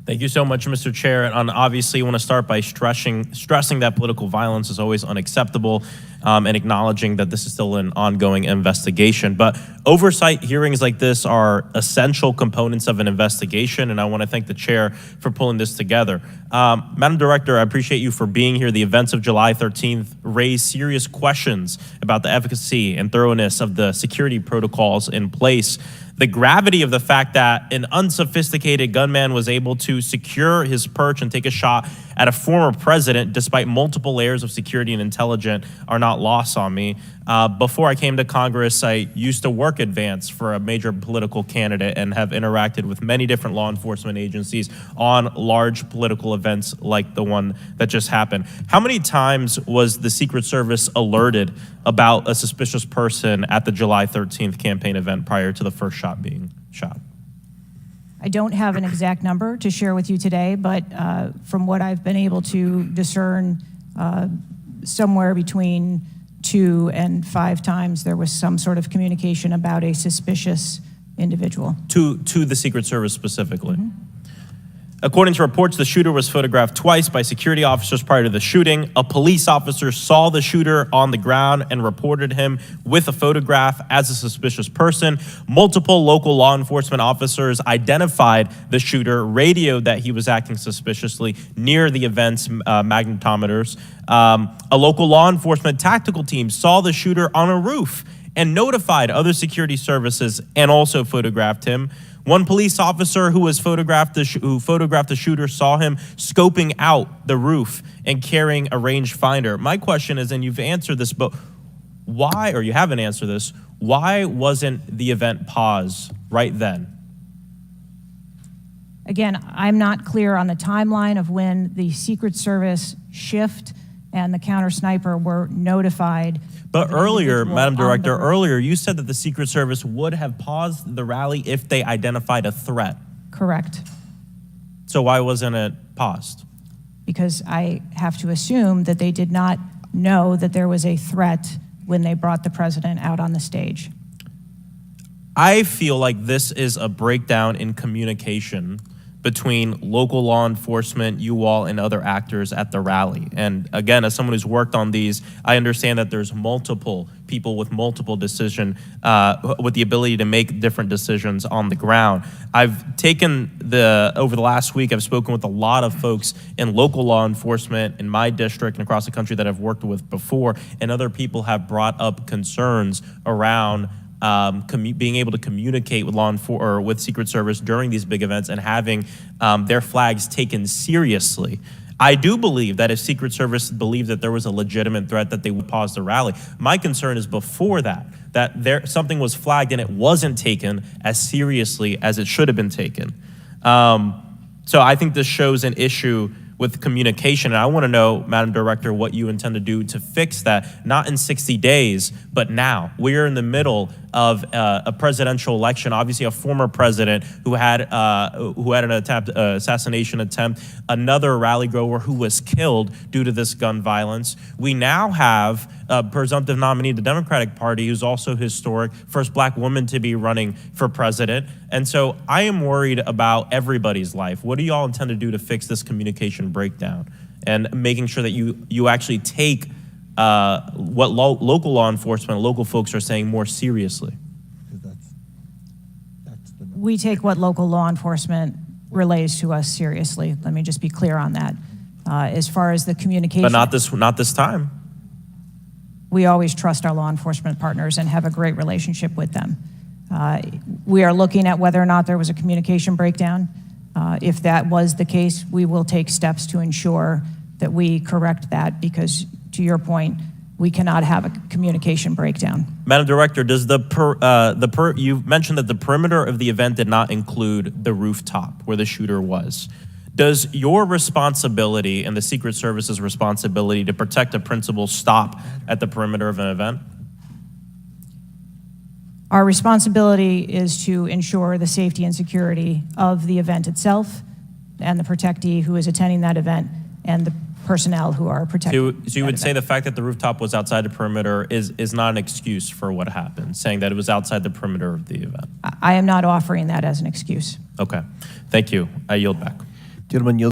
Thank you so much, Mr. Chair. And obviously, I want to start by stressing that political violence is always unacceptable, and acknowledging that this is still an ongoing investigation. But oversight hearings like this are essential components of an investigation, and I want to thank the chair for pulling this together. Madam Director, I appreciate you for being here. The events of July 13th raised serious questions about the efficacy and thoroughness of the security protocols in place. The gravity of the fact that an unsophisticated gunman was able to secure his perch and take a shot at a former president despite multiple layers of security and intelligence are not lost on me. Before I came to Congress, I used to work advance for a major political candidate and have interacted with many different law enforcement agencies on large political events like the one that just happened. How many times was the Secret Service alerted about a suspicious person at the July 13th campaign event prior to the first shot being shot? I don't have an exact number to share with you today, but from what I've been able to discern, somewhere between 2 and 5 times there was some sort of communication about a suspicious individual. To the Secret Service specifically? Mm-hmm. According to reports, the shooter was photographed twice by security officers prior to the shooting. A police officer saw the shooter on the ground and reported him with a photograph as a suspicious person. Multiple local law enforcement officers identified the shooter, radioed that he was acting suspiciously near the event's magnetometers. A local law enforcement tactical team saw the shooter on a roof and notified other security services and also photographed him. One police officer who photographed the shooter saw him scoping out the roof and carrying a rangefinder. My question is, and you've answered this, but why, or you haven't answered this, why wasn't the event paused right then? Again, I'm not clear on the timeline of when the Secret Service shift and the counter sniper were notified. But earlier, Madam Director, earlier you said that the Secret Service would have paused the rally if they identified a threat. Correct. So why wasn't it paused? Because I have to assume that they did not know that there was a threat when they brought the president out on the stage. I feel like this is a breakdown in communication between local law enforcement, you all, and other actors at the rally. And again, as someone who's worked on these, I understand that there's multiple people with multiple decision, with the ability to make different decisions on the ground. I've taken over the last week, I've spoken with a lot of folks in local law enforcement in my district and across the country that I've worked with before, and other people have brought up concerns around being able to communicate with with Secret Service during these big events and having their flags taken seriously. I do believe that if Secret Service believed that there was a legitimate threat, that they would pause the rally. My concern is before that something was flagged and it wasn't taken as seriously as it should have been taken. So I think this shows an issue with communication, and I want to know, Madam Director, what you intend to do to fix that, not in 60 days, but now. We're in the middle of a presidential election, obviously a former president who had an assassination attempt, another rally goer who was killed due to this gun violence. We now have a presumptive nominee of the Democratic Party who's also historic, first black woman to be running for president. And so I am worried about everybody's life. What do you all intend to do to fix this communication breakdown and making sure that you actually take what local law enforcement, local folks are saying more seriously? We take what local law enforcement relays to us seriously. Let me just be clear on that. As far as the communication. But not this time. We always trust our law enforcement partners and have a great relationship with them. We are looking at whether or not there was a communication breakdown. If that was the case, we will take steps to ensure that we correct that, because to your point, we cannot have a communication breakdown. Madam Director, does you mentioned that the perimeter of the event did not include the rooftop where the shooter was. Does your responsibility and the Secret Service's responsibility to protect a principal stop at the perimeter of an event? Our responsibility is to ensure the safety and security of the event itself and the protectee who is attending that event and the personnel who are protecting. So you would say the fact that the rooftop was outside the perimeter is not an excuse for what happened, saying that it was outside the perimeter of the event? I am not offering that as an excuse. Okay, thank you. I yield back. Gentleman yield.